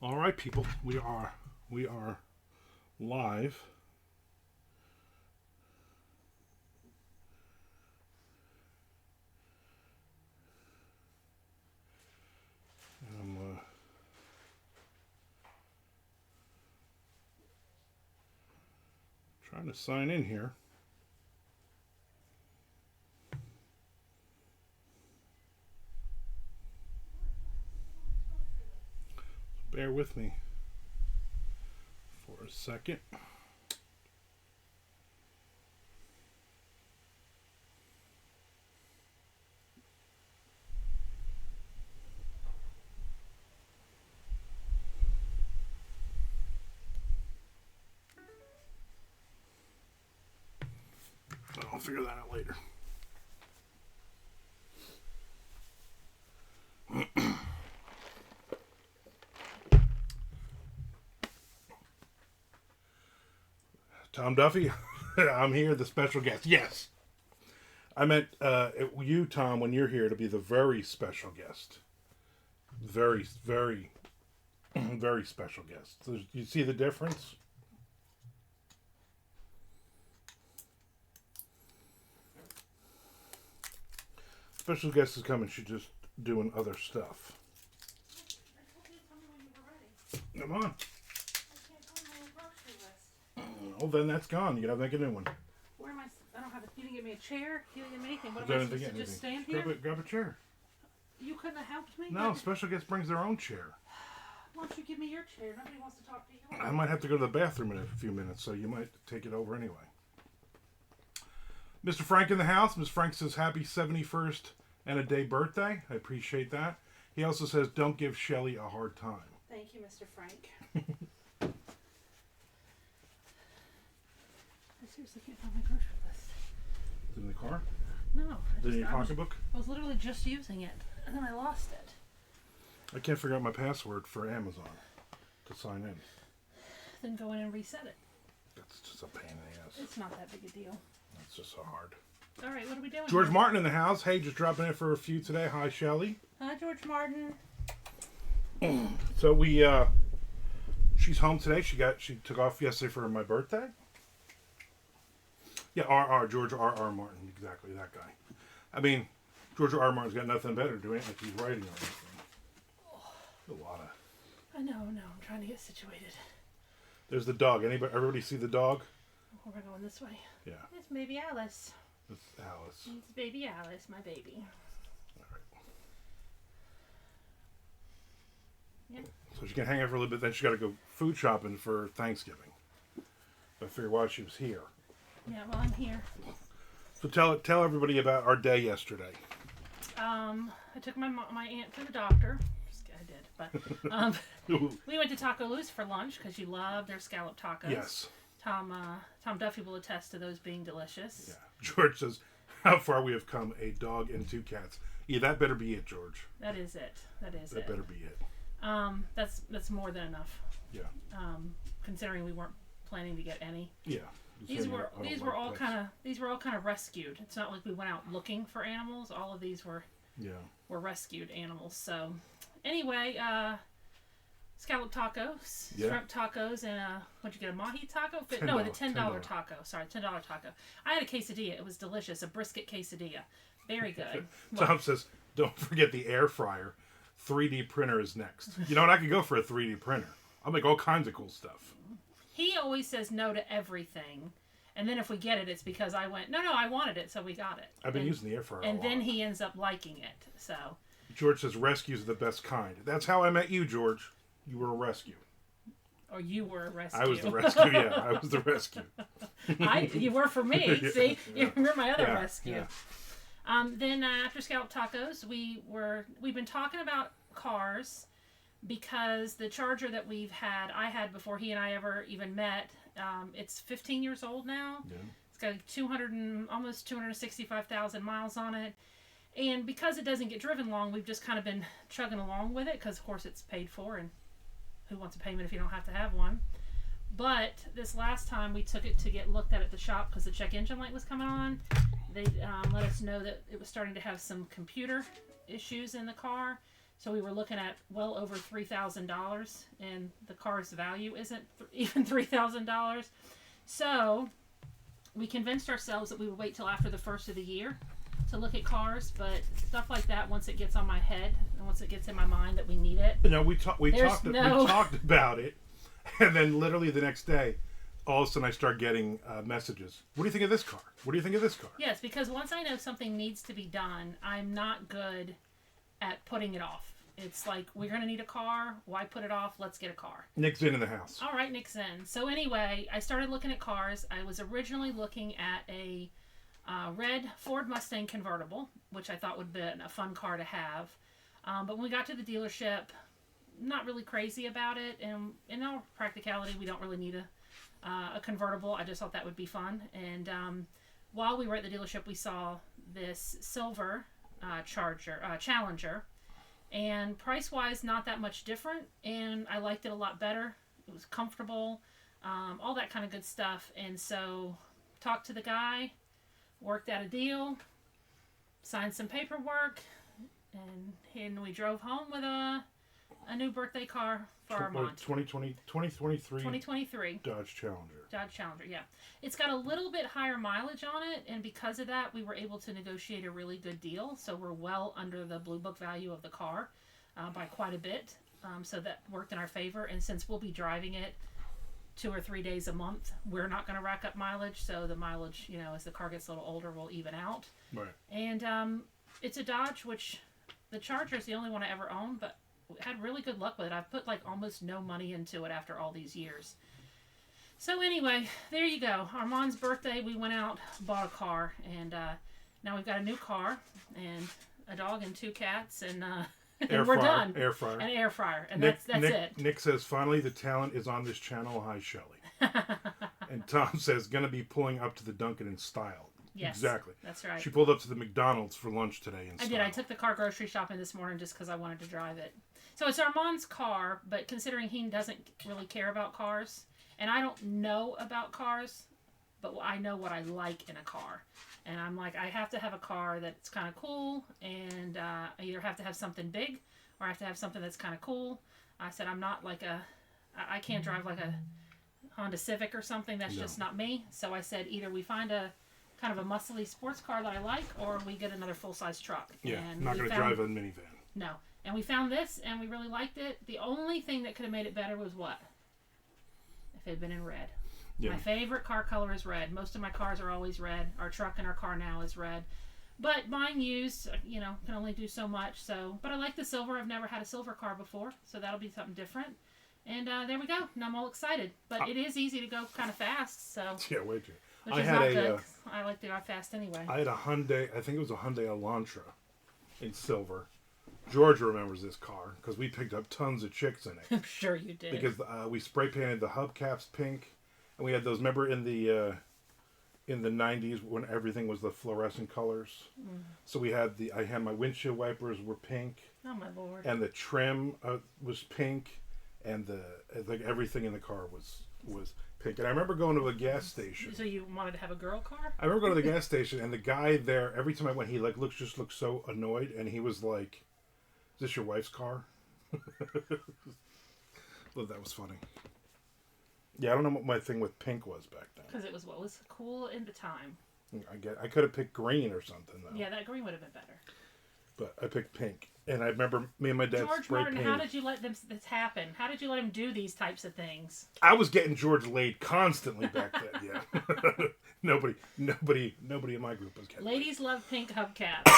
All right, people, we are live. I'm trying to sign in here. Bear with me for a second. I'll figure that out later. Tom Duffy, I'm here, the special guest. Yes. I meant you, Tom, when you're here to be the very special guest. Very, very, very special guest. So you see the difference? Special guest is coming. She's just doing other stuff. Come on. Oh, then that's gone. You gotta make a new one. Where am I? I don't have a. You didn't give me a chair. You didn't give me anything. What I am I didn't supposed get to just anything. stand here? Grab a chair. You couldn't have helped me. No, special guest brings their own chair. Why don't you give me your chair? Nobody wants to talk to you. I might have to go to the bathroom in a few minutes, so you might take it over anyway. Mr. Frank in the house. Ms. Frank says happy 71st and a day birthday. I appreciate that. He also says don't give Shelly a hard time. Thank you, Mr. Frank. I seriously can't find my grocery list. Is it in the car? No. Is it in your pocketbook? I was literally just using it, and then I lost it. I can't figure out my password for Amazon to sign in. Then go in and reset it. That's just a pain in the ass. It's not that big a deal. That's just so hard. All right, what are we doing? George here? Martin in the house. Hey, just dropping in for a few today. Hi, Shelly. Hi, George Martin. So she's home today. She took off yesterday for my birthday. Yeah, George R. Martin, exactly that guy. I mean, George R. Martin's got nothing better to do. Ain't like he's writing or anything. A lot of. I know. I'm trying to get situated. There's the dog. Everybody see the dog? Oh, we're going this way. Yeah. It's baby Alice. It's Alice. It's baby Alice, my baby. All right. Yeah. So she can hang out for a little bit. Then she got to go food shopping for Thanksgiving. I figured why she was here. Yeah, well, I'm here. So tell everybody about our day yesterday. I took my aunt to the doctor. I did, but we went to Taco Lou's for lunch because you love their scallop tacos. Yes. Tom Duffy will attest to those being delicious. Yeah. George says, "How far we have come! A dog and 2 cats." Yeah, that better be it, George. That is it. That better be it. That's more than enough. Yeah. Considering we weren't planning to get any. Yeah. These were all kind of rescued. It's not like we went out looking for animals. All of these were rescued animals. So anyway, scallop tacos, shrimp tacos, and what'd you get? A mahi taco? No, the $10 taco. Sorry, $10 taco. I had a quesadilla. It was delicious. A brisket quesadilla. Very good. Tom says, don't forget the air fryer. 3D printer is next. You know what? I could go for a 3D printer. I'll make all kinds of cool stuff. He always says no to everything. And then if we get it, it's because I went, no, I wanted it, so we got it. I've been using the air fryer a lot. And then he ends up liking it. So George says rescues are the best kind. That's how I met you, George. You were a rescue. Or you were a rescue. I was the rescue, yeah. I was the rescue. You were for me. See? Yeah. You're my other rescue. Yeah. Then after scallop tacos, we've been talking about cars because the Charger that I had before he and I ever even met, it's 15 years old now. Yeah. It's got almost 265,000 miles on it. And because it doesn't get driven long, we've just kind of been chugging along with it because, of course, it's paid for, and who wants a payment if you don't have to have one? But this last time we took it to get looked at the shop because the check engine light was coming on. They let us know that it was starting to have some computer issues in the car. So we were looking at well over $3,000, and the car's value isn't even $3,000. So we convinced ourselves that we would wait till after the first of the year to look at cars, but stuff like that, once it gets on my head and once it gets in my mind that we need it. No, we talked about it, and then literally the next day, all of a sudden I start getting messages. What do you think of this car? What do you think of this car? Yes, because once I know something needs to be done, I'm not good at putting it off. It's like, we're going to need a car. Why put it off? Let's get a car. Nick's in the house. All right, Nick's in. So anyway, I started looking at cars. I was originally looking at a red Ford Mustang convertible, which I thought would be a fun car to have. But when we got to the dealership, not really crazy about it. And in all practicality, we don't really need a convertible. I just thought that would be fun. And while we were at the dealership, we saw this silver Challenger. And price-wise, not that much different. And I liked it a lot better. It was comfortable. All that kind of good stuff. And so, talked to the guy, worked out a deal, signed some paperwork, and we drove home with a new birthday car for Armand. 2023 Dodge Challenger. Dodge Challenger, yeah. It's got a little bit higher mileage on it, and because of that, we were able to negotiate a really good deal. So we're well under the Blue Book value of the car by quite a bit. So that worked in our favor. And since we'll be driving it 2 or 3 days a month, we're not going to rack up mileage. So the mileage, as the car gets a little older, will even out. Right. And it's a Dodge, which the Charger is the only one I ever owned, but had really good luck with it. I've put like almost no money into it after all these years. So anyway, there you go. Armand's birthday, we went out, bought a car, and now we've got a new car and a dog and 2 cats, and we're done. Air fryer. An air fryer, and Nick, that's it. Nick says, finally the talent is on this channel. Hi, Shelley. And Tom says, gonna be pulling up to the Dunkin' in style. Yes, exactly. That's right. She pulled up to the McDonald's for lunch today in style. I did. I took the car grocery shopping this morning just because I wanted to drive it. So it's Armand's car, but considering he doesn't really care about cars, and I don't know about cars, but I know what I like in a car. And I'm like, I have to have a car that's kind of cool, and I either have to have something big, or I have to have something that's kind of cool. I said, I'm not like I can't drive like a Honda Civic or something. That's just not me. So I said, either we find a kind of a muscly sports car that I like, or we get another full-size truck. Yeah, and I'm not going to drive a minivan. No. And we found this, and we really liked it. The only thing that could have made it better was what? If it had been in red. Yeah. My favorite car color is red. Most of my cars are always red. Our truck in our car now is red. But mine used, can only do so much. So, but I like the silver. I've never had a silver car before, so that'll be something different. And there we go. And I'm all excited. But it is easy to go kind of fast. So yeah, way too. Which is not good. I like to go fast anyway. I had a Hyundai. I think it was a Hyundai Elantra in silver. George remembers this car because we picked up tons of chicks in it. I'm sure you did. Because we spray painted the hubcaps pink, and we had those. Remember in the 90s when everything was the fluorescent colors. Mm. So I had my windshield wipers were pink. Oh my Lord! And the trim was pink, and everything in the car was pink. And I remember going to a gas station. So you wanted to have a girl car? I remember going to the gas station, and the guy there, every time I went, he looked so annoyed, and he was like, "Is this your wife's car?" Well, that was funny. Yeah, I don't know what my thing with pink was back then. Because it was what was cool in the time. I could have picked green or something though. Yeah, that green would have been better. But I picked pink, and I remember me and my dad George spray Martin, painted. how did you let this happen? How did you let him do these types of things? I was getting George laid constantly back then. Yeah, nobody in my group was getting. Ladies love pink hubcaps.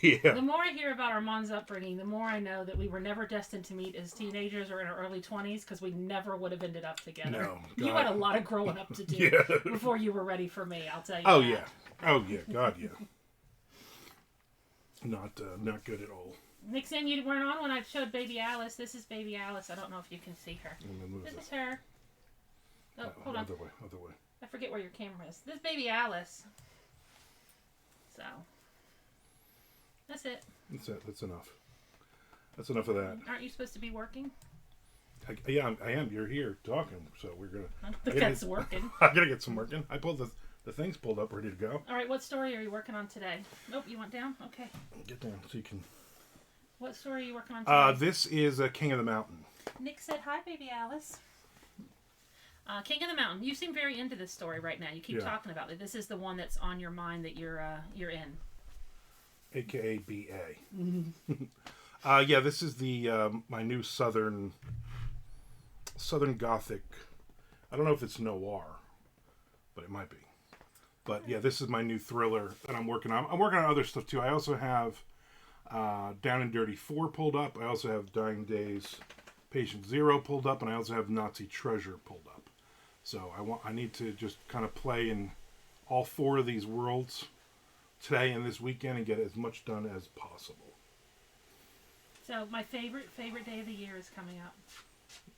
Yeah. The more I hear about Armand's upbringing, the more I know that we were never destined to meet as teenagers or in our early 20s because we never would have ended up together. No, you had a lot of growing up to do Yeah. before you were ready for me. I'll tell you. Oh that. yeah. Oh yeah. God yeah. Not good at all. Nixon, you weren't on when I showed Baby Alice. This is Baby Alice. I don't know if you can see her. This is her. Oh, hold on. Other way. I forget where your camera is. This is Baby Alice. So, that's it. That's it. That's enough. That's enough of that. Aren't you supposed to be working? I am. You're here talking, so we're gonna. I don't think that's working. I gotta get some working. I pulled the thing's pulled up, ready to go. All right, what story are you working on today? Nope, you went down? Okay. Get down so you can... What story are you working on today? This is King of the Mountain. Nick said, "Hi, baby Alice." King of the Mountain. You seem very into this story right now. You keep talking about it. This is the one that's on your mind that you're in. AKA BA. Yeah, this is the my new Southern Gothic. I don't know if it's noir, but it might be. But yeah, this is my new thriller that I'm working on. I'm working on other stuff too. I also have Down and Dirty 4 pulled up. I also have Dying Days Patient Zero pulled up, and I also have Nazi Treasure pulled up. So I need to just kind of play in all 4 of these worlds today and this weekend and get as much done as possible. So my favorite day of the year is coming up.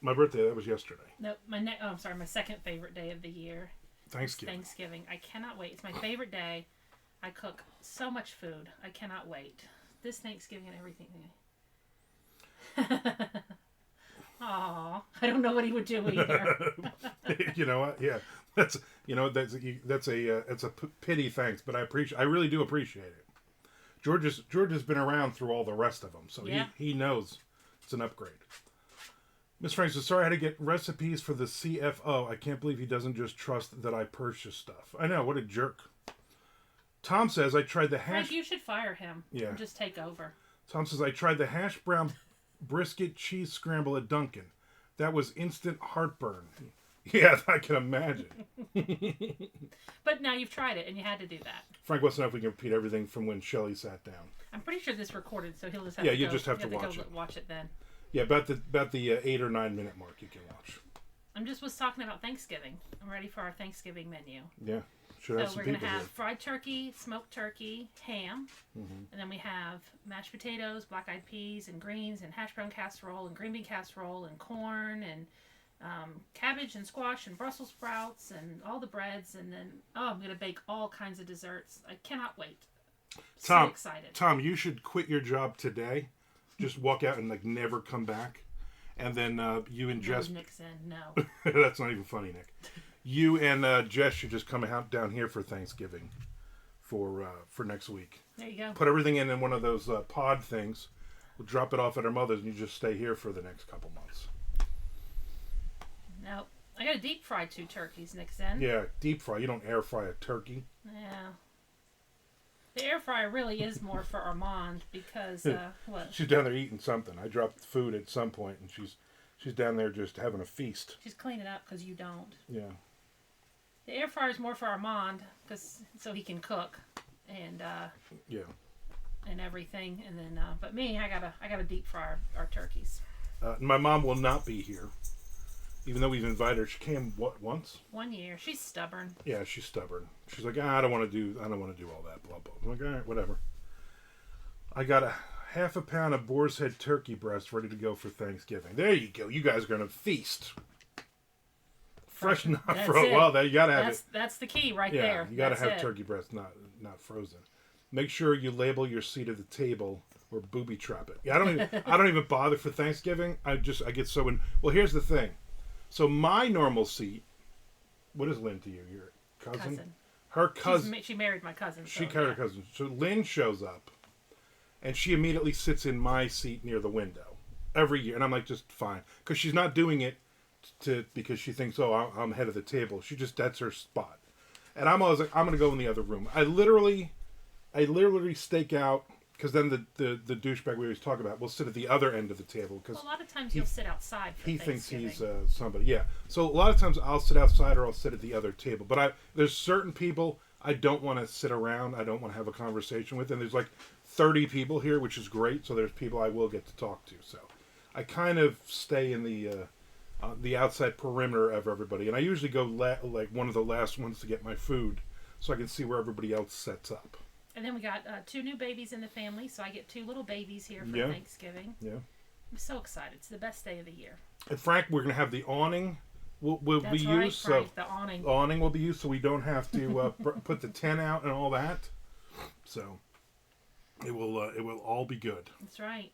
My birthday, that was yesterday. No, my second favorite day of the year. Thanksgiving. I cannot wait. It's my favorite day. I cook so much food. I cannot wait. This Thanksgiving and everything. Aw, I don't know what he would do either. You know what? Yeah, that's a pity. Thanks, but I really do appreciate it. George has been around through all the rest of them, so he knows it's an upgrade. Miss Frank says, "Sorry, I had to get recipes for the CFO. I can't believe he doesn't just trust that I purchase stuff. I know, what a jerk." Tom says, "I tried the hash." Frank, you should fire him. Yeah, and just take over. Tom says, "I tried the hash brown brisket cheese scramble at Dunkin'. That was instant heartburn." Yeah, I can imagine. But now you've tried it, and you had to do that. Frank wants to know if we can repeat everything from when Shelley sat down. I'm pretty sure this recorded, so he'll just have to you just have to watch it then. Yeah, about the 8 or 9 minute mark you can watch. I'm just talking about Thanksgiving. I'm ready for our Thanksgiving menu. Yeah, so we're going to have fried turkey, smoked turkey, ham, and then we have mashed potatoes, black-eyed peas, and greens, and hash brown casserole, and green bean casserole, and corn, and cabbage, and squash, and Brussels sprouts, and all the breads, and then I'm going to bake all kinds of desserts. I cannot wait. So excited. Tom, you should quit your job today. Just walk out and never come back, and then you and Jess. Nick's in. No. That's not even funny, Nick. You and Jess should just come out down here for Thanksgiving, for next week. There you go. Put everything in one of those pod things. We'll drop it off at our mother's, and you just stay here for the next couple months. No, I got to deep fry 2 turkeys, Nick's in. Yeah, deep fry. You don't air fry a turkey. Yeah. The air fryer really is more for Armand because what? She's down there eating something. I dropped food at some point, and she's down there just having a feast. She's cleaning up because you don't. Yeah. The air fryer is more for Armand so he can cook and and everything, and then but me, I gotta deep fry our turkeys. My mom will not be here. Even though we've invited her, she came once? 1 year. She's stubborn. Yeah, she's stubborn. She's like, I don't want to do all that, blah blah. I'm like, all right, whatever. I got a half a pound of boar's head turkey breast ready to go for Thanksgiving. There you go. You guys are gonna feast. Fresh, not frozen. Well, you gotta have it. That's the key right there. You gotta have turkey breast, not frozen. Make sure you label your seat at the table or booby trap it. Yeah, I don't even bother for Thanksgiving. I get so in. Well, here's the thing. So my normal seat, what is Lynn to you? Your cousin? Her cousin. She married my cousin. She married her cousin. So Lynn shows up, and she immediately sits in my seat near the window every year. And I'm like, just fine. Because she's not doing it because she thinks, oh, I'm head of the table. That's her spot. And I'm always like, I'm going to go in the other room. I literally stake out. Because then the douchebag we always talk about will sit at the other end of the table. Cause a lot of times you'll sit outside for he thinks he's somebody. Yeah. So a lot of times I'll sit outside or I'll sit at the other table. But there's certain people I don't want to sit around. I don't want to have a conversation with. And there's 30 people here, which is great. So there's people I will get to talk to. So I kind of stay in the outside perimeter of everybody. And I usually go one of the last ones to get my food so I can see where everybody else sets up. And then we got 2 new babies in the family, so I get 2 little babies here for Thanksgiving. Yeah. I'm so excited. It's the best day of the year. And Frank, we're going to have the awning will be used. Frank, so the awning. Awning will be used so we don't have to put the tent out and all that. So it will all be good. That's right.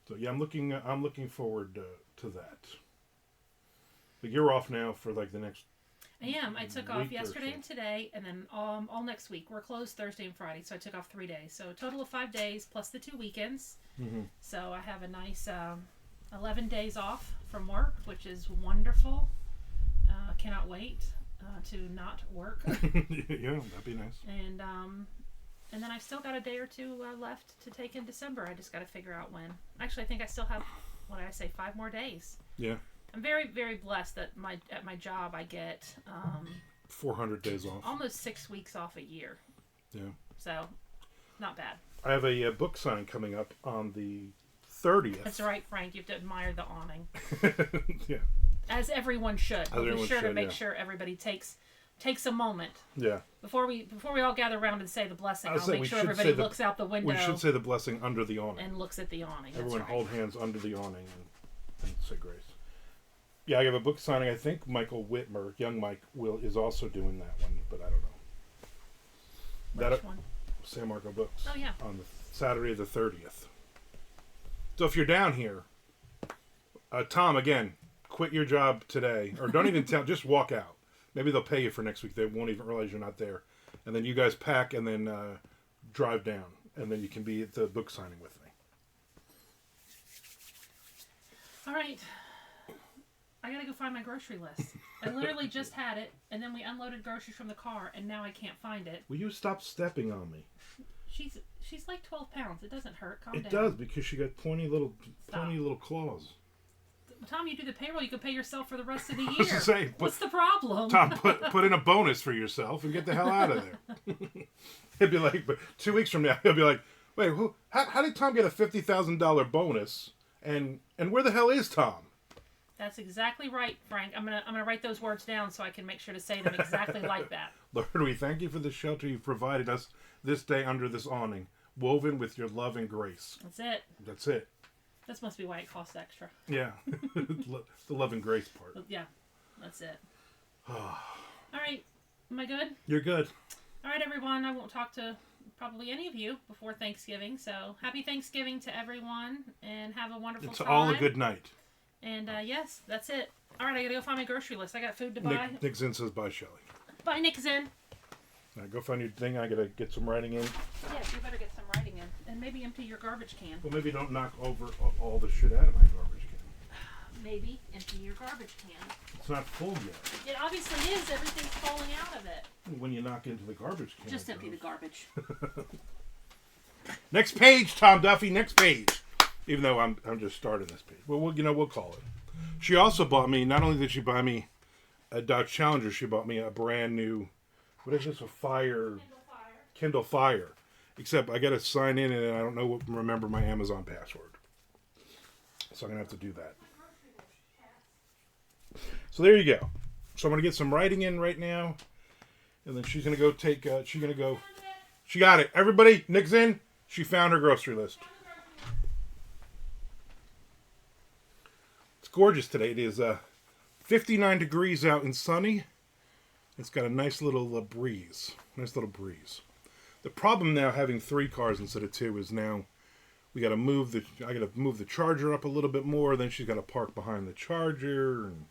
So yeah, I'm looking forward to that. But you're off now for the next I am. I took off yesterday and today, and then all next week. We're closed Thursday and Friday, so I took off 3 days. So a total of 5 days plus the 2 weekends. Mm-hmm. So I have a nice 11 days off from work, which is wonderful. Cannot wait to not work. Yeah, that'd be nice. And then I've still got a day or two left to take in December. I just got to figure out when. Actually, I think I still have, 5 more days. Yeah. I'm very, very blessed that at my job I get 400 days off. Almost 6 weeks off a year. Yeah. So, not bad. I have a book signing coming up on the 30th. That's right, Frank. You have to admire the awning. Yeah. As everyone should. We'll be sure to make sure everybody takes a moment. Yeah. Before we all gather around and say the blessing, I'll make sure everybody looks out the window. We should say the blessing under the awning. And looks at the awning. Everyone hold hands under the awning and say grace. Yeah, I have a book signing. I think Michael Whitmer, young Mike, is also doing that one, but I don't know. Which one? San Marco Books. Oh, yeah. On the Saturday the 30th. So if you're down here, Tom, again, quit your job today. Or don't even tell, just walk out. Maybe they'll pay you for next week. They won't even realize you're not there. And then you guys pack and then drive down. And then you can be at the book signing with me. All right. I gotta go find my grocery list. I literally just had it, and then we unloaded groceries from the car, and now I can't find it. Will you stop stepping on me? She's like 12 pounds. It doesn't hurt. Calm down. It does, because she got pointy little claws. Tom, you do the payroll, you can pay yourself for the rest of the year. What's the problem? Tom, put in a bonus for yourself and get the hell out of there. He'd be like, but 2 weeks from now, he'll be like, wait, how did Tom get a $50,000 bonus? And where the hell is Tom? That's exactly right, Frank. I'm gonna write those words down so I can make sure to say them exactly like that. Lord, we thank you for the shelter you've provided us this day under this awning, woven with your love and grace. That's it. That's it. This must be why it costs extra. Yeah, the love and grace part. Yeah, that's it. All right, am I good? You're good. All right, everyone. I won't talk to probably any of you before Thanksgiving. So happy Thanksgiving to everyone, and have a wonderful time. It's all a good night. And yes, that's it. All right, I gotta go find my grocery list. I got food to buy. Nick Zinn says bye, Shelley. Bye, Nick Zinn. Go find your thing. I gotta get some writing in. Yes, you better get some writing in, and maybe empty your garbage can. Well, maybe don't knock over all the shit out of my garbage can. Maybe empty your garbage can. It's not full yet. It obviously is. Everything's falling out of it. When you knock into the garbage can. Just empty the garbage. Next page, Tom Duffy. Next page. Even though I'm just starting this page. Well, we'll call it. She also bought me, not only did she buy me a Dodge Challenger, she bought me a brand new, what is this, Kindle Fire. Except I got to sign in and I don't remember my Amazon password. So I'm going to have to do that. So there you go. So I'm going to get some writing in right now. And then she's going to go she got it. Everybody, Nick's in. She found her grocery list. Gorgeous today. It is 59 degrees out and sunny. It's got a nice little breeze. The problem now, having 3 cars instead of 2, is now I got to move the charger up a little bit more. Then she's got to park behind the charger. And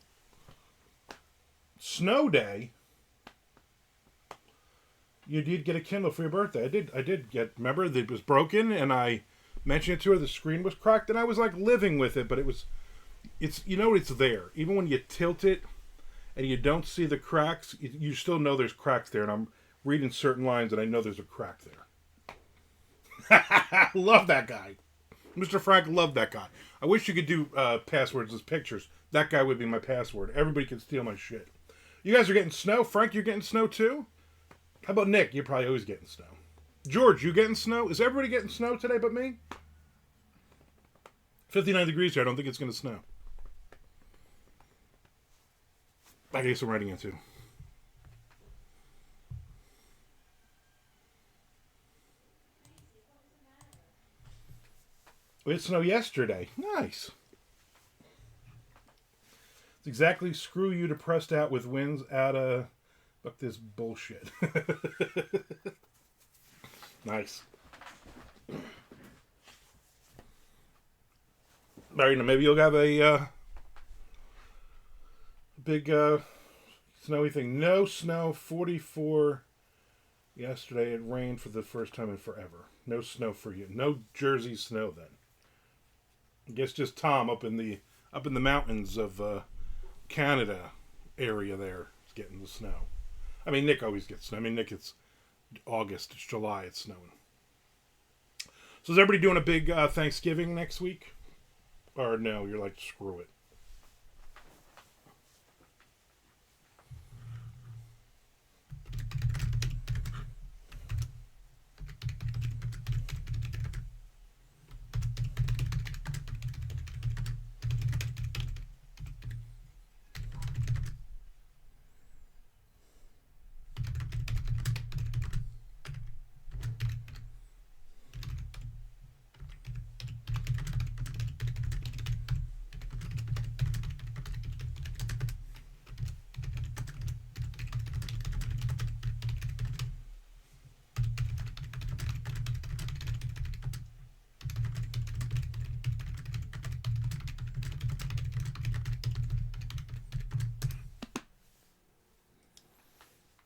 snow day. You did get a Kindle for your birthday. I did get. Remember, that it was broken, and I mentioned it to her. The screen was cracked, and I was like living with it, but it's it's there. Even when you tilt it and you don't see the cracks, you still know there's cracks there. And I'm reading certain lines and I know there's a crack there. Love that guy. Mr. Frank, love that guy. I wish you could do passwords as pictures. That guy would be my password. Everybody can steal my shit. You guys are getting snow? Frank, you're getting snow too? How about Nick? You're probably always getting snow. George, you getting snow? Is everybody getting snow today but me? 59 degrees here. I don't think it's going to snow. I can get some writing in too. We had snow yesterday. Nice. It's exactly screw you depressed out with winds out of... Fuck this bullshit. Nice. Maybe you'll have a... big Snowy thing. No snow. 44 yesterday. It rained for the first time in forever. No snow for you. No Jersey snow then. I guess just Tom up in the mountains of Canada area there is getting the snow. I mean, Nick always gets snow. I mean, Nick, it's August, it's July, it's snowing. So is everybody doing a big Thanksgiving next week? Or no, you're like, screw it.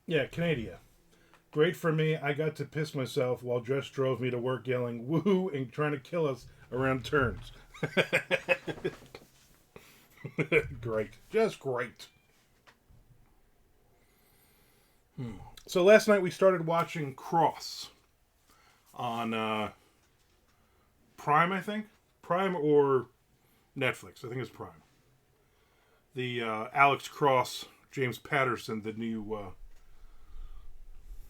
Yeah, Canada. Great for me. I got to piss myself while Jess drove me to work yelling woo and trying to kill us around turns. Great. Just great. So last night we started watching Cross on Prime, I think. Prime or Netflix. I think it's Prime. The Alex Cross, James Patterson, the new...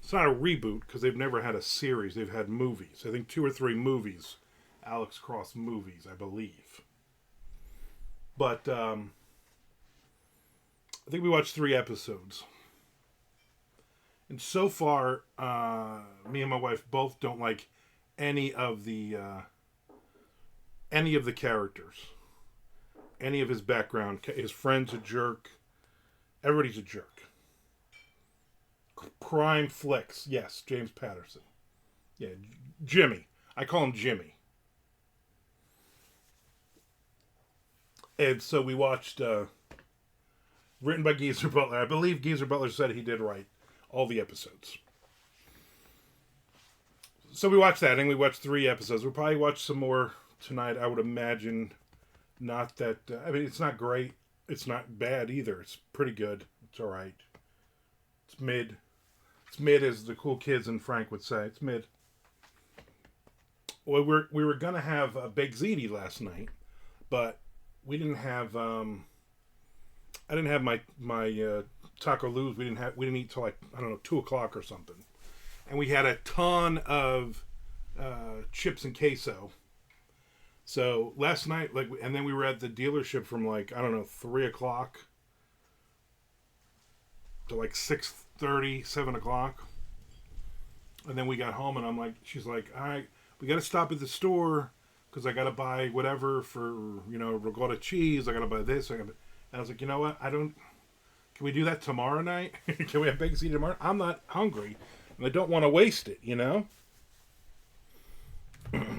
it's not a reboot because they've never had a series. They've had movies. I think 2 or 3 movies. Alex Cross movies, I believe. But I think we watched 3 episodes. And so far, me and my wife both don't like any of the characters. Any of his background. His friend's a jerk. Everybody's a jerk. Prime flicks. Yes, James Patterson. Yeah, Jimmy. I call him Jimmy. And so we watched, written by Geezer Butler. I believe Geezer Butler said he did write all the episodes. So we watched that, and we watched 3 episodes. We'll probably watch some more tonight, I would imagine. Not that, I mean, it's not great. It's not bad either. It's pretty good. It's all right. It's mid. It's mid, as the cool kids and Frank would say. It's mid. Well, we were gonna have a baked ziti last night, but we didn't have. I didn't have my taco luz. We didn't eat till like, I don't know, 2:00 or something, and we had a ton of chips and queso. So last night, and then we were at the dealership from like, I don't know, 3:00 to like 6:30, 7:00. And then we got home, and I'm like, she's like, all right, we got to stop at the store because I got to buy whatever for, ricotta cheese. I got to buy this. And I was like, you know what? Can we do that tomorrow night? Can we have baked ziti tomorrow? I'm not hungry, and I don't want to waste it,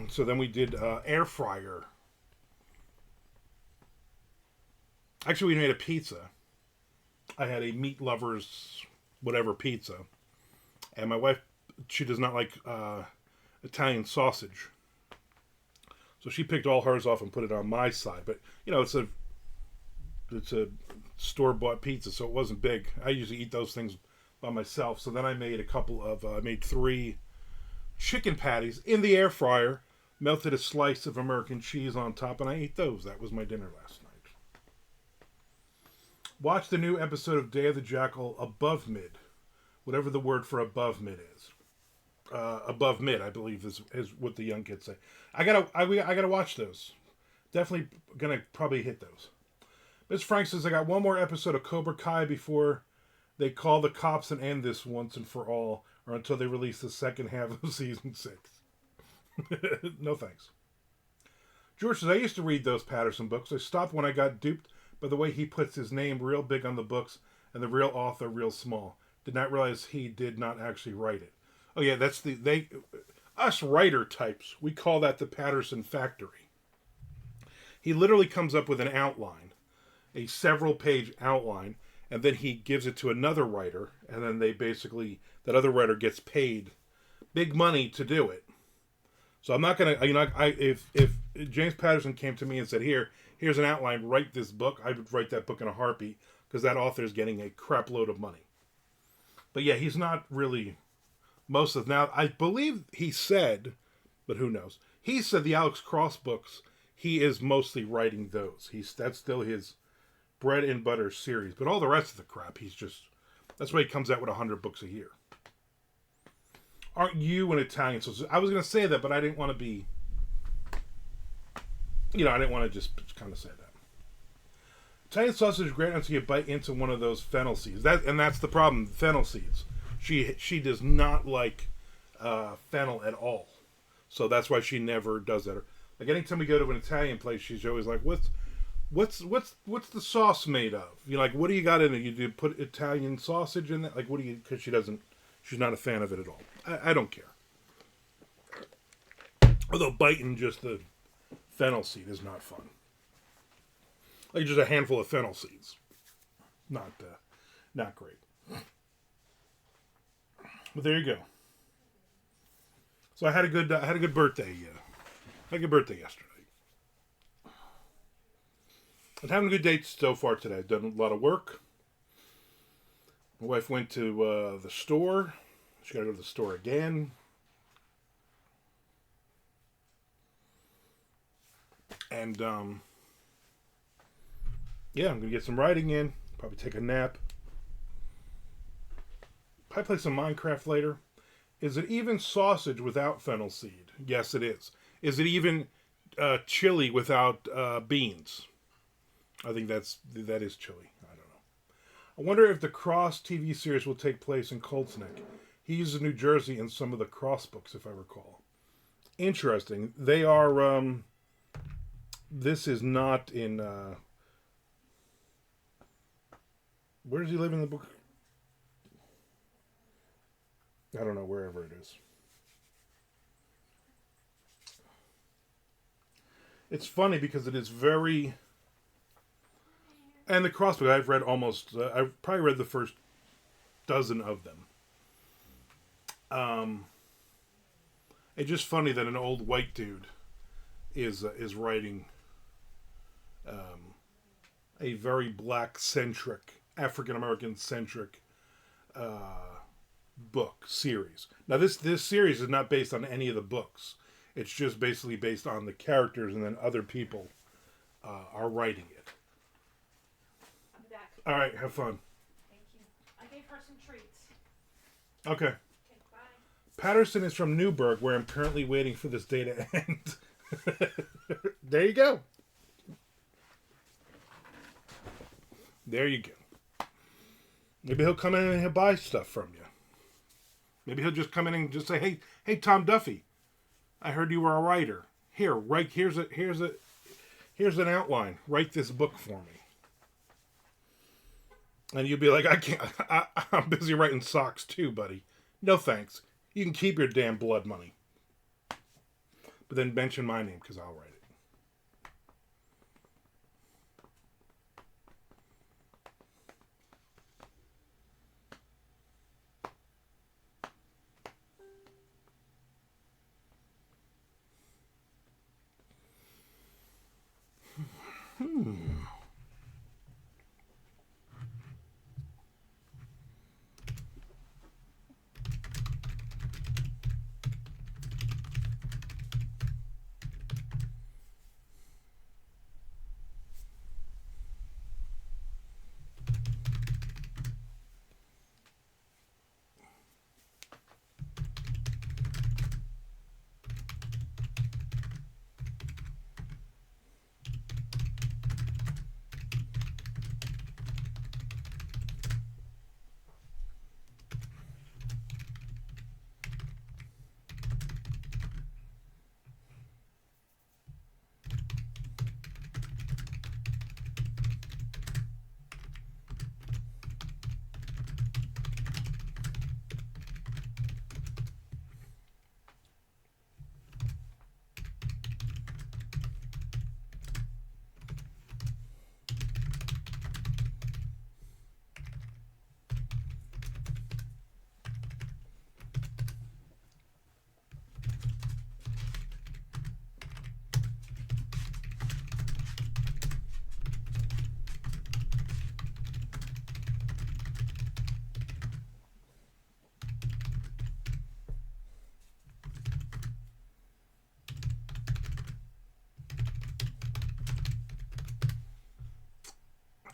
So then we did air fryer. Actually, we made a pizza. I had a meat lovers whatever pizza, and my wife, she does not like Italian sausage, so she picked all hers off and put it on my side. But it's a store-bought pizza, so it wasn't big. I usually eat those things by myself. So then I made I made 3 chicken patties in the air fryer, melted a slice of American cheese on top, and I ate those. That was my dinner last night. Watch the new episode of Day of the Jackal, Above Mid. Whatever the word for above mid is. Above mid, I believe, is what the young kids say. I gotta watch those. Definitely gonna probably hit those. Miss Frank says, I got one more episode of Cobra Kai before they call the cops and end this once and for all, or until they release the second half of season 6. No thanks. George says, I used to read those Patterson books. I stopped when I got duped by the way he puts his name real big on the books and the real author real small. Did not realize he did not actually write it. Oh yeah, that's us writer types, we call that the Patterson Factory. He literally comes up with an outline, a several page outline, and then he gives it to another writer, and then they basically, that other writer gets paid big money to do it. So I'm not gonna, if James Patterson came to me and said, here's an outline, write this book, I would write that book in a heartbeat, because that author is getting a crap load of money. But yeah, he's not really most of, now I believe he said, but who knows? He said the Alex Cross books, he is mostly writing those. That's still his bread and butter series. But all the rest of the crap, that's why he comes out with 100 books a year. Aren't you an Italian sausage? I was going to say that, but I didn't want to be, I didn't want to just kind of say that. Italian sausage is great until you bite into one of those fennel seeds. That's the problem, fennel seeds. She does not like fennel at all. So that's why she never does that. Like anytime we go to an Italian place, she's always like, what's the sauce made of? What do you got in it? You do put Italian sausage in it? Like, what do you, because she's not a fan of it at all. I don't care. Although biting just the fennel seed is not fun. Like just a handful of fennel seeds. Not great. But there you go. So I had a good birthday. I had a good birthday yesterday. I'm having a good day so far today. I've done a lot of work. My wife went to the store. She got to go to the store again. And yeah, I'm gonna get some writing in. Probably take a nap. Probably play some Minecraft later. Is it even sausage without fennel seed? Yes, it is. Is it even chili without beans? I think that is chili. I don't know. I wonder if the Cross TV series will take place in Colts Neck. He uses New Jersey in some of the Cross books, if I recall. Interesting. They are. This is not in. Where does he live in the book? I don't know, wherever it is. It's funny because it is very... And the Crossbook, I've read almost... I've probably read the first dozen of them. It's just funny that an old white dude is writing a very black-centric, African-American-centric book series. Now, this series is not based on any of the books. It's just basically based on the characters, and then other people are writing it. I'll be back. All right, have fun. Thank you. I gave her some treats. Okay. Okay, bye. Patterson is from Newburgh, where I'm currently waiting for this day to end. There you go. There you go. Maybe he'll come in and he'll buy stuff from you. Maybe he'll just come in and just say, "Hey, Tom Duffy, I heard you were a writer. Here, here's an outline. Write this book for me." And you'll be like, "I can't. I'm busy writing socks too, buddy. No thanks. You can keep your damn blood money. But then mention my name because I'll write it."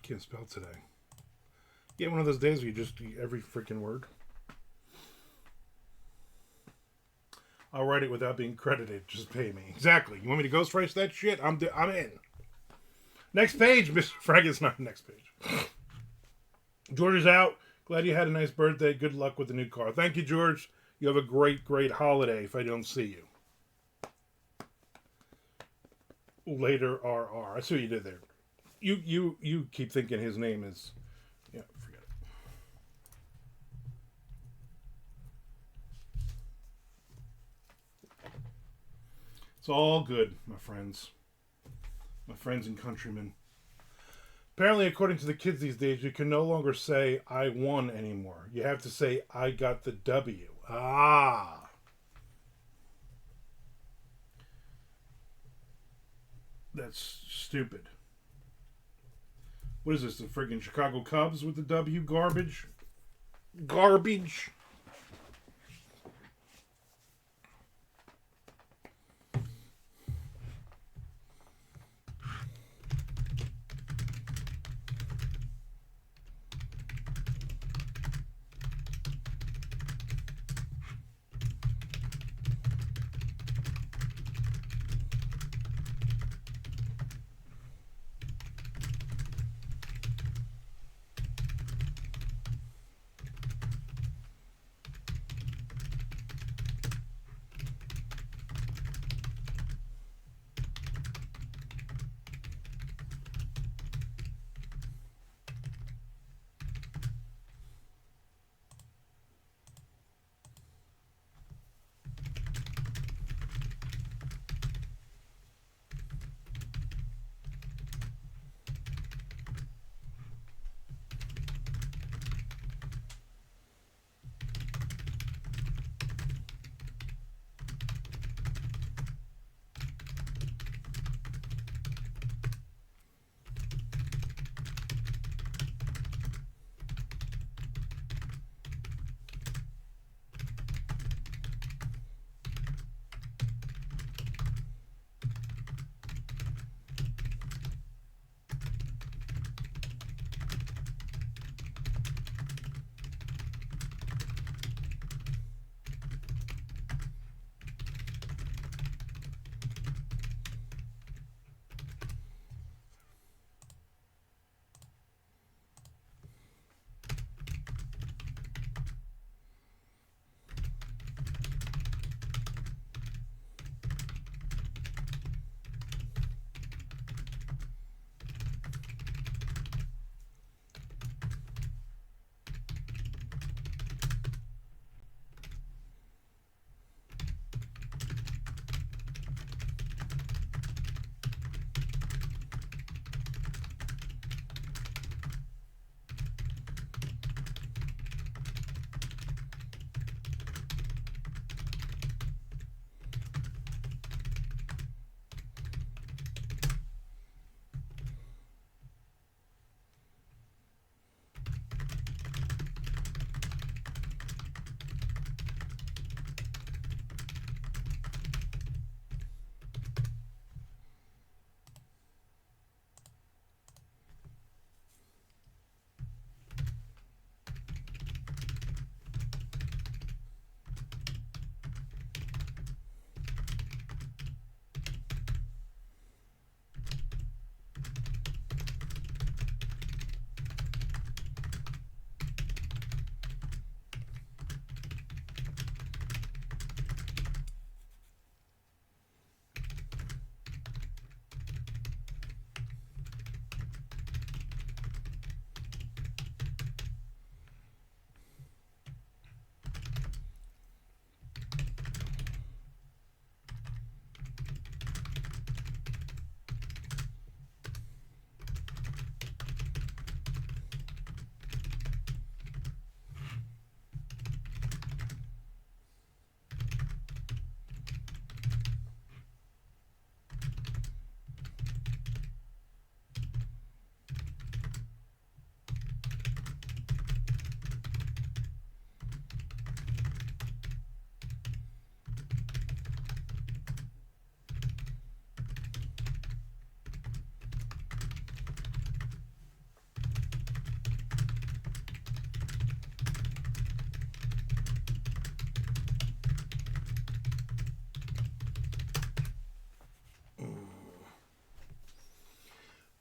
can't spell today. Yeah, one of those days where you just every freaking word. I'll write it without being credited. Just pay me. Exactly. You want me to ghostwrite that shit? I'm in. Next page, Mr. Frankenstein. Next page. George is out. Glad you had a nice birthday. Good luck with the new car. Thank you, George. You have a great, great holiday if I don't see you. Later, RR. I see what you did there. You keep thinking his name is... Yeah, forget it. It's all good, my friends. My friends and countrymen. Apparently, according to the kids these days, you can no longer say, I won anymore. You have to say, I got the W. Ah. That's stupid. What is this, the friggin' Chicago Cubs with the W? Garbage? Garbage?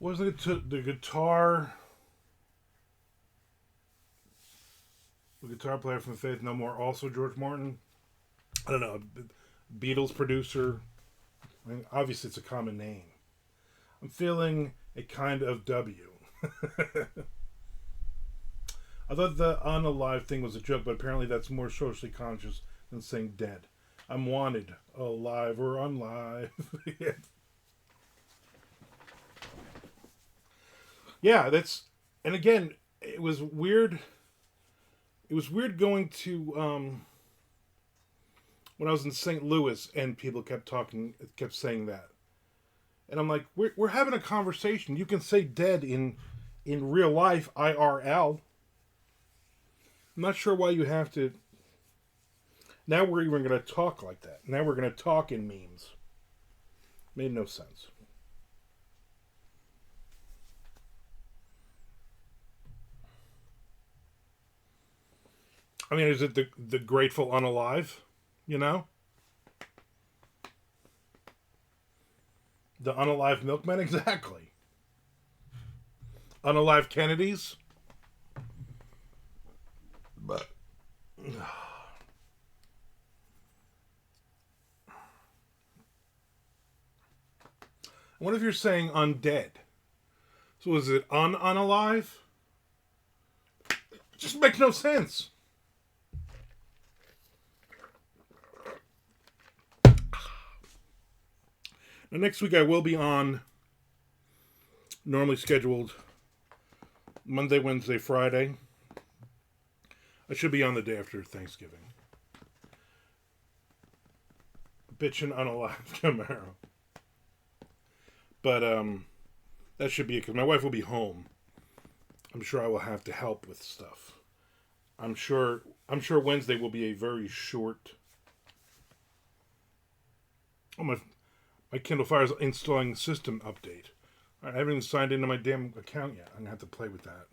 Wasn't the guitar? The guitar player from Faith No More, also George Martin. I don't know. Beatles producer. I mean, obviously, it's a common name. I'm feeling a kind of W. I thought the unalive thing was a joke, but apparently that's more socially conscious than saying dead. I'm wanted, alive or unlive. Yeah, that's. And again, it was weird. It was weird going to when I was in St. Louis and people kept saying that, and I'm like, we're having a conversation. You can say dead in real life, IRL. I'm not sure why you have to. Now we're even going to talk like that. Now we're going to talk in memes. Made no sense. I mean, is it the grateful unalive? You know? The unalive milkmen? Exactly. Unalive Kennedys? But. What if you're saying undead? So is it unalive? It just makes no sense. Now, next week I will be on normally scheduled Monday, Wednesday, Friday. I should be on the day after Thanksgiving. Bitchin' unalive Camaro. But that should be it because my wife will be home. I'm sure I will have to help with stuff. I'm sure Wednesday will be a very short. Oh, my Kindle Fire is installing system update. All right, I haven't even signed into my damn account yet. I'm gonna have to play with that.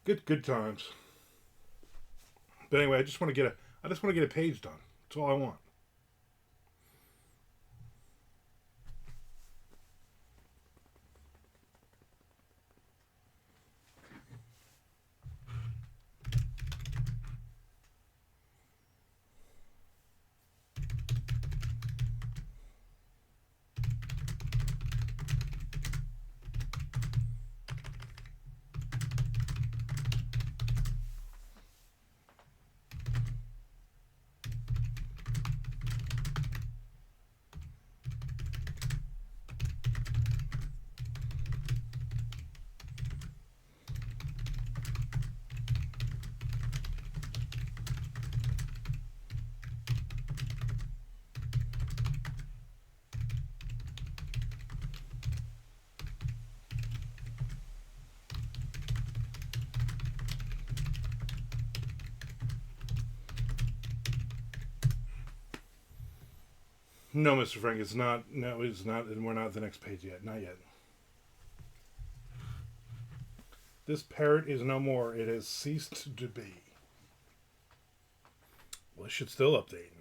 Good times. But anyway, I just want to get a page done. That's all I want. No, Mr. Frank, it's not. No, it's not. And we're not at the next page yet. Not yet. This parrot is no more. It has ceased to be. Well, it should still update.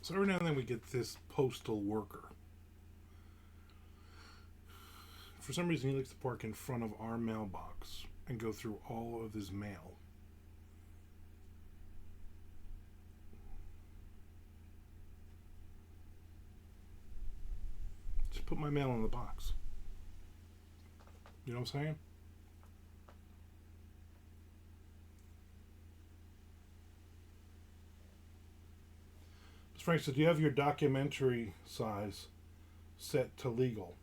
So every now and then we get this postal worker. For some reason, he likes to park in front of our mailbox and go through all of his mail. Just put my mail in the box. You know what I'm saying? Ms. Frank said, do you have your documentary size set to legal?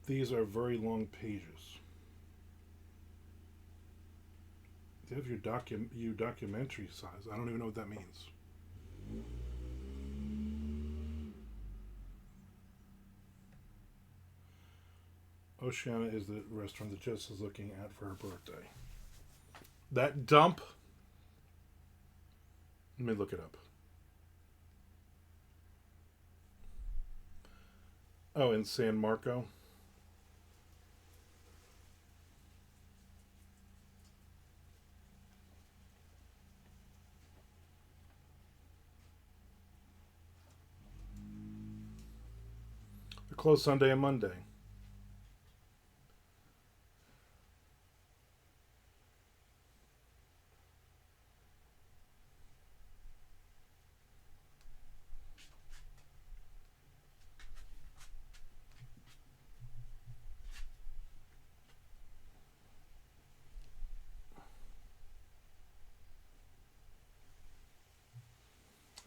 These are very long pages. Do you have your documentary size? I don't even know what that means. Oceana is the restaurant that Jess is looking at for her birthday. That dump. Let me look it up. Oh, in San Marco. They're closed Sunday and Monday.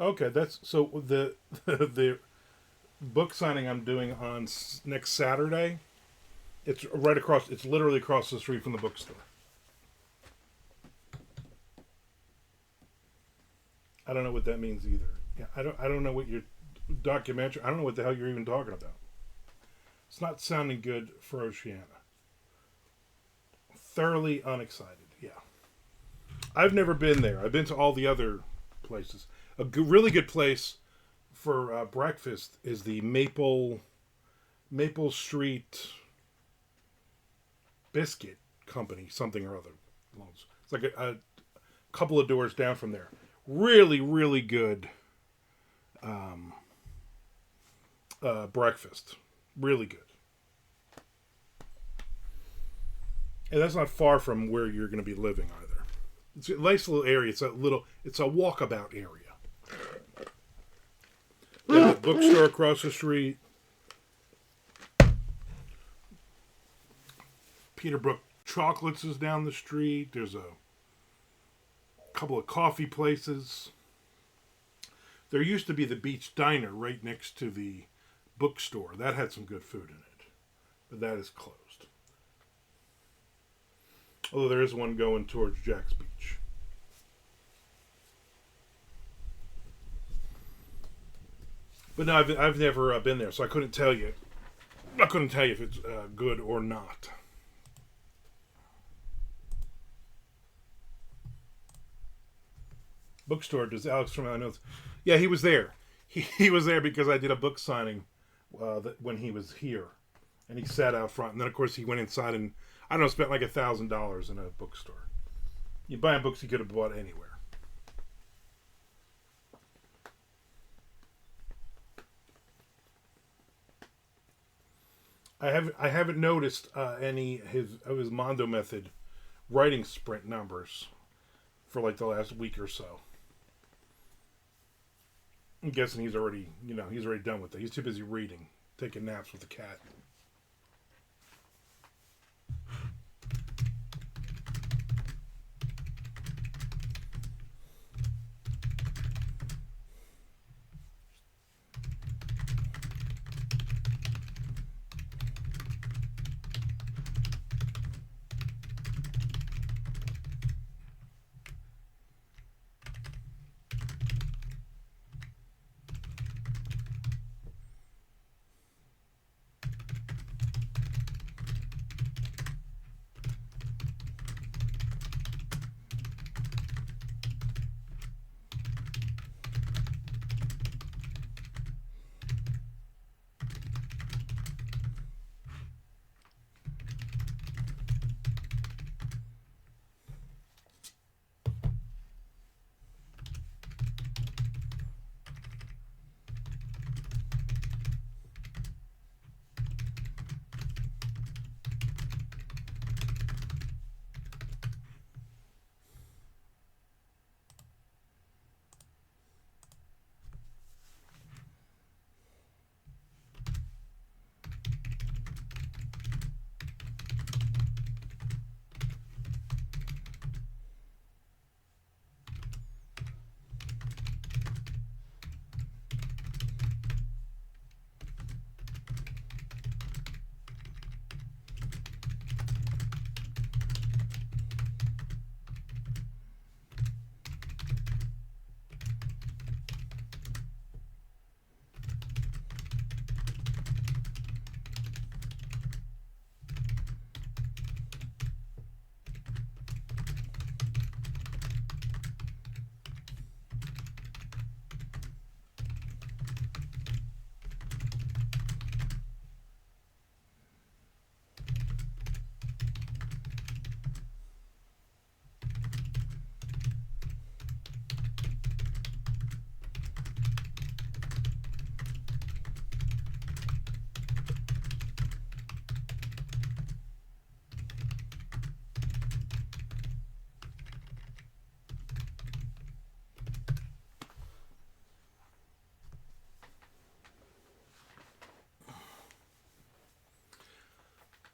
Okay, that's so the the book signing I'm doing on next Saturday. It's right across. It's literally across the street from the bookstore. I don't know what that means either. Yeah, I don't know what your documentary. I don't know what the hell you're even talking about. It's not sounding good for Oceana. Thoroughly unexcited. Yeah, I've never been there. I've been to all the other places. A really good place for breakfast is the Maple Street Biscuit Company, something or other. It's like a couple of doors down from there. Really, really good breakfast. Really good. And that's not far from where you're going to be living either. It's a nice little area. It's a walkabout area. There's a bookstore across the street. Peterbrook Chocolates is down the street. There's a couple of coffee places. There used to be the Beach Diner right next to the bookstore. That had some good food in it. But that is closed. Although there is one going towards Jack's Beach. But no, I've never been there, so I couldn't tell you. I couldn't tell you if it's good or not. Bookstore, does Alex from I know? Yeah, he was there. He was there because I did a book signing when he was here, and he sat out front. And then of course he went inside and I don't know, spent like $1,000 in a bookstore. You buy books he could have bought anywhere. I haven't noticed any of his Mondo Method writing sprint numbers for like the last week or so. I'm guessing he's already done with it. He's too busy reading, taking naps with the cat.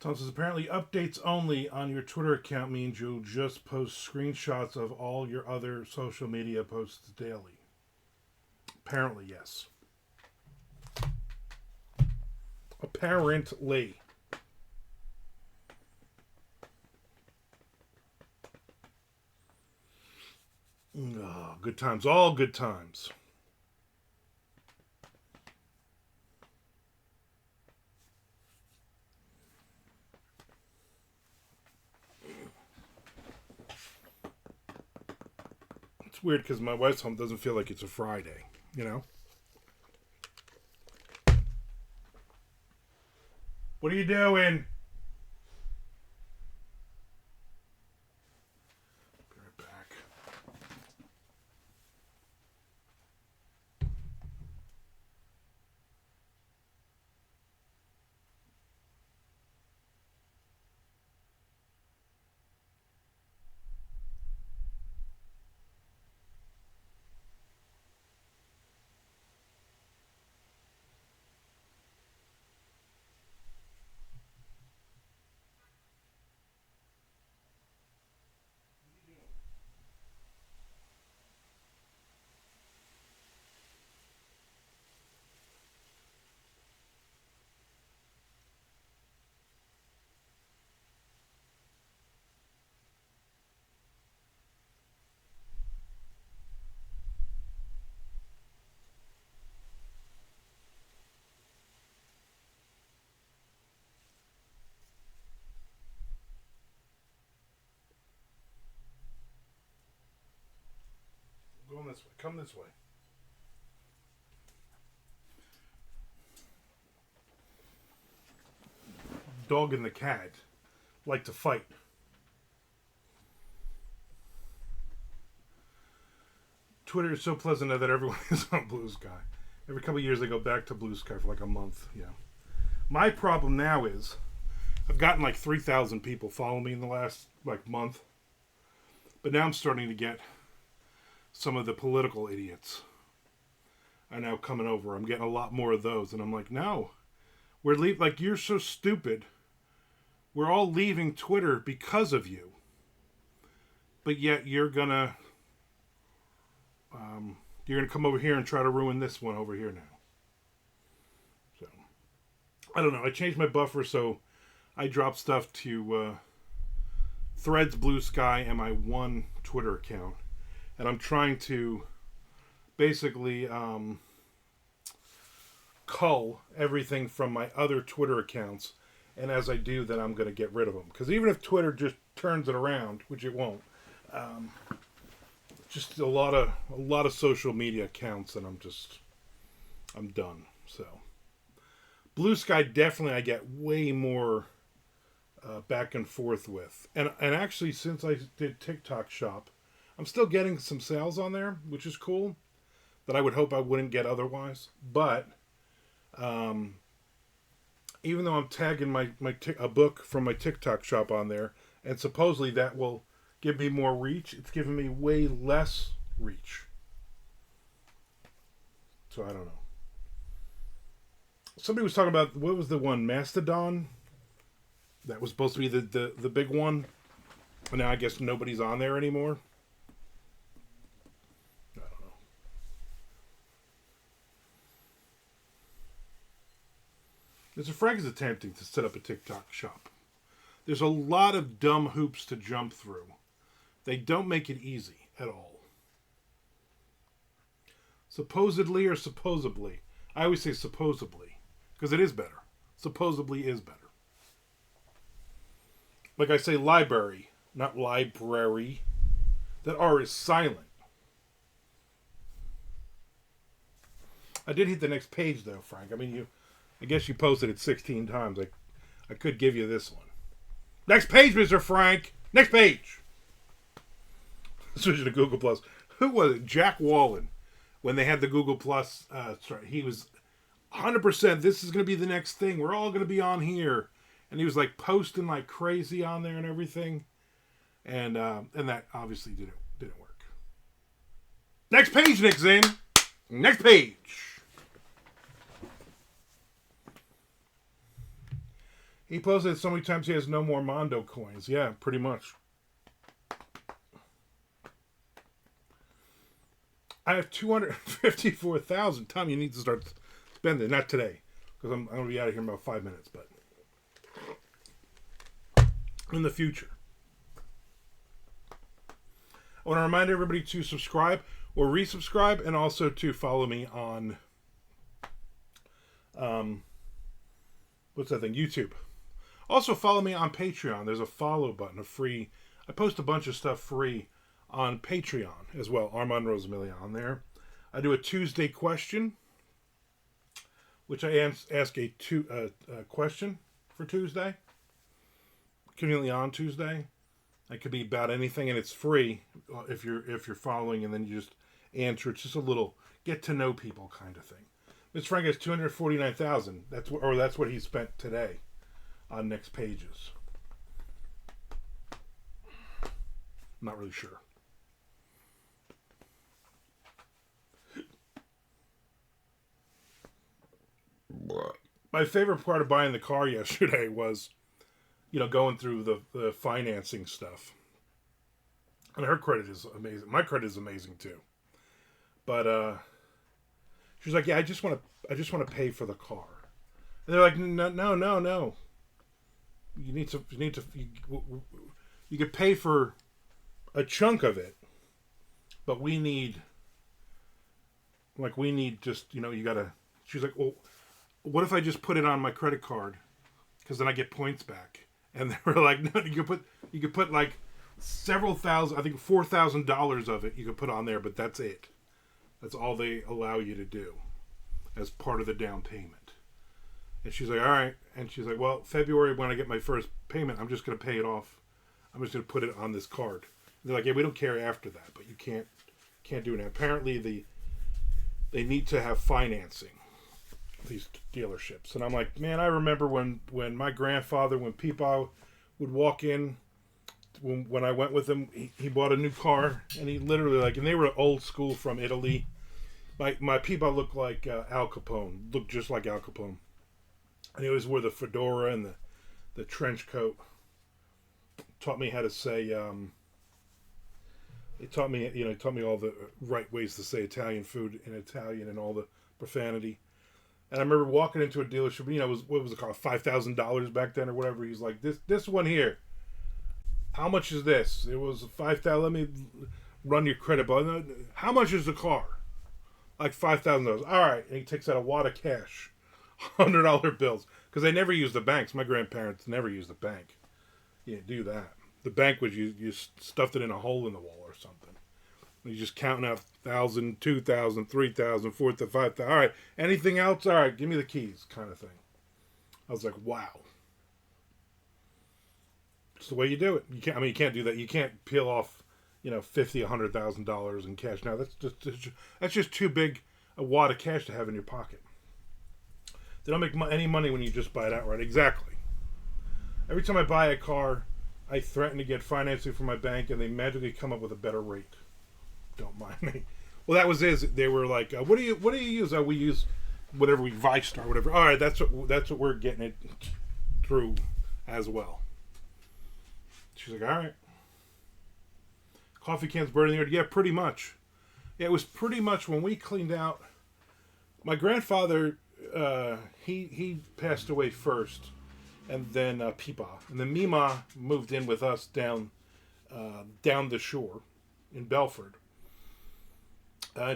Tom says apparently updates only on your Twitter account means you'll just post screenshots of all your other social media posts daily. Apparently, yes. Apparently. Oh, good times. All good times. It's weird because my wife's home doesn't feel like it's a Friday, you know? What are you doing? Be right back. Going this way. Come this way. Dog and the cat like to fight. Twitter is so pleasant now that everyone is on Blue Sky. Every couple of years they go back to Blue Sky for like a month. Yeah. My problem now is I've gotten like 3,000 people follow me in the last like month. But now I'm starting to get some of the political idiots are now coming over. I'm getting a lot more of those. And I'm like, no. We're like, you're so stupid. We're all leaving Twitter because of you. But yet you're gonna come over here and try to ruin this one over here now. So I don't know. I changed my buffer so I drop stuff to Threads, Blue Sky, and my one Twitter account. And I'm trying to basically cull everything from my other Twitter accounts. And as I do, then I'm going to get rid of them. Because even if Twitter just turns it around, which it won't, just a lot of social media accounts, and I'm done. So Blue Sky definitely I get way more back and forth with, and actually since I did TikTok Shop, I'm still getting some sales on there, which is cool. That I would hope I wouldn't get otherwise, but even though I'm tagging a book from my TikTok Shop on there, and supposedly that will give me more reach, it's giving me way less reach. So I don't know. Somebody was talking about, what was the one, Mastodon? That was supposed to be the big one. And now I guess nobody's on there anymore. I don't know. Mr. Frank is attempting to set up a TikTok shop. There's a lot of dumb hoops to jump through. They don't make it easy at all. Supposedly or supposedly. I always say supposedly, because it is better. Supposedly is better. Like I say library, not library. That R is silent. I did hit the next page though, Frank. I mean, I guess you posted it 16 times. I could give you this one. Next page, Mr. Frank. Next page. Switching to Google Plus. Who was it? Jack Wallen. When they had the Google Plus, he was 100%. This is going to be the next thing. We're all going to be on here, and he was like posting like crazy on there and everything, and that obviously didn't work. Next page, Nick Zane. Next page. He posted it so many times he has no more Mondo coins. Yeah, pretty much. I have 254,000. Tom, you need to start spending. Not today, because I'm going to be out of here in about 5 minutes, but in the future. I want to remind everybody to subscribe or resubscribe, and also to follow me on what's that thing? YouTube. Also follow me on Patreon. There's a follow button, a free. I post a bunch of stuff free on Patreon as well. Armand Rosemillion on there. I do a Tuesday question, which I ask a question for Tuesday. Conveniently on Tuesday. It could be about anything, and it's free if you're following, and then you just answer. It's just a little get to know people kind of thing. Mr. Frank has 249,000. That's what he spent today on Next Pages. I'm not really sure. My favorite part of buying the car yesterday was, going through the financing stuff. And her credit is amazing. My credit is amazing too. But she's like, "Yeah, I just want to pay for the car." And they're like, "No. You could pay for a chunk of it, but we need just, you gotta." She's like, "Well, what if I just put it on my credit card? Because then I get points back." And they were like, "No, you could put like several thousand, I think $4,000 of it you could put on there, but that's it. That's all they allow you to do as part of the down payment." And she's like, "All right." And she's like, "Well, February, when I get my first payment, I'm just going to pay it off. I'm just going to put it on this card." And they're like, "Yeah, we don't care after that, but you can't do it." Apparently, they need to have financing, these dealerships. And I'm like, man, I remember when my grandfather, when people would walk in, when I went with him, he bought a new car, and he literally, and they were old school from Italy. My people looked like Al Capone, looked just like Al Capone. And he always wore the fedora and the trench coat. Taught me how to say, he taught me all the right ways to say Italian food in Italian and all the profanity. And I remember walking into a dealership, what was it called, $5,000 back then or whatever. He's like, this one here, how much is this? It was $5,000. Let me run your credit bill. How much is the car? Like $5,000. All right. And he takes out a wad of cash, $100 bills, because they never used the banks. My grandparents never used the bank. You didn't do that. The bank was you stuffed it in a hole in the wall or something. You're just counting out 1,000, 2,000, 3,000, 4,000, 5,000. All right, anything else? All right, give me the keys, kind of thing. I was like, wow. It's the way you do it. You can't do that. You can't peel off, $50,000, $100,000 in cash. Now that's just too big a wad of cash to have in your pocket. They don't make any money when you just buy it outright. Exactly. Every time I buy a car, I threaten to get financing from my bank, and they magically come up with a better rate. Don't mind me. Well, that was it. They were like, "What do you use?" "Oh, we use whatever we ViStar, whatever." All right, that's what we're getting it through as well. She's like, "All right." Coffee cans burning the yard. Yeah, pretty much. Yeah, it was pretty much when we cleaned out. My grandfather, he passed away first, and then Peepaw, and then Mima moved in with us down the shore in Belford.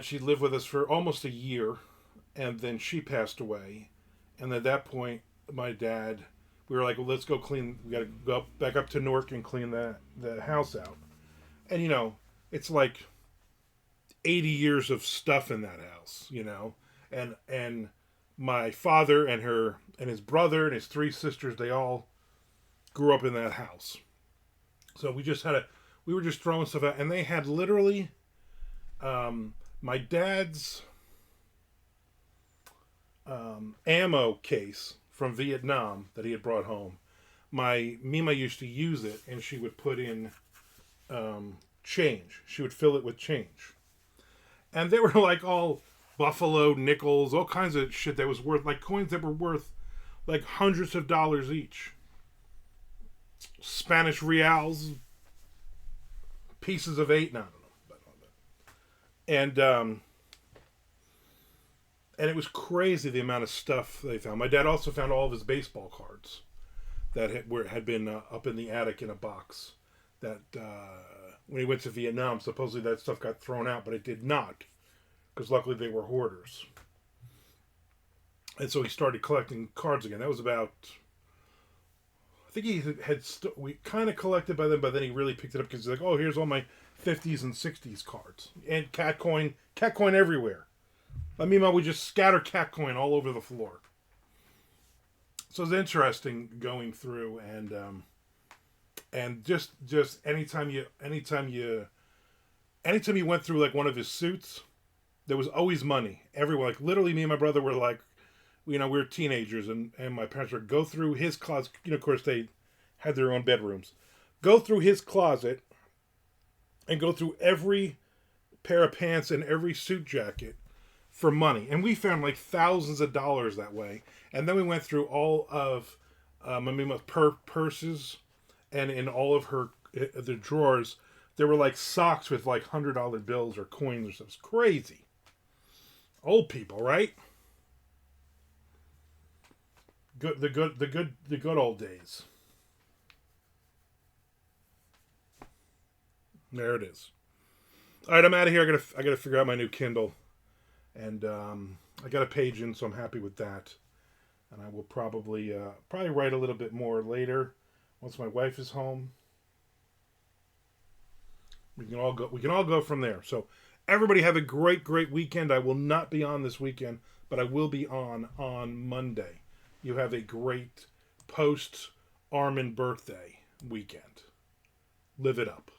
She lived with us for almost a year, and then she passed away. And at that point, my dad, we were like, "Well, let's go clean. We got to go back up to Newark and clean the house out." And it's like 80 years of stuff in that house, and my father and his brother and his three sisters, they all grew up in that house. So we were just throwing stuff out, and they had literally, my dad's ammo case from Vietnam that he had brought home. My Mima used to use it, and she would put in change. She would fill it with change. And they were like all buffalo nickels, all kinds of shit that was worth, like coins that were worth like hundreds of dollars each. Spanish reals, pieces of 8. No, I don't know. And it was crazy the amount of stuff they found. My dad also found all of his baseball cards that had been up in the attic in a box. That when he went to Vietnam, supposedly that stuff got thrown out, but it did not, because luckily they were hoarders. And so he started collecting cards again. That was about, I think he we kind of collected by then, but then he really picked it up because he's like, oh, here's all my 50s and 60s cards. And cat coin everywhere. Meanwhile, we just scatter cat coin all over the floor. So it's interesting going through and just anytime you went through like one of his suits, there was always money everywhere. Like literally, me and my brother were like, we were teenagers, and my parents would go through his closet. Of course, they had their own bedrooms. Go through his closet and go through every pair of pants and every suit jacket for money. And we found like thousands of dollars that way. And then we went through all of purses, and in all of the drawers, there were like socks with like $100 bills or coins or something. It's crazy. Old people, right? The good old days. There it is. All right, I'm out of here. I gotta figure out my new Kindle, and I got a page in, so I'm happy with that. And I will probably write a little bit more later once my wife is home. We can all go from there. So everybody have a great weekend. I will not be on this weekend, but I will be on Monday. You have a great post Armand birthday weekend. Live it up.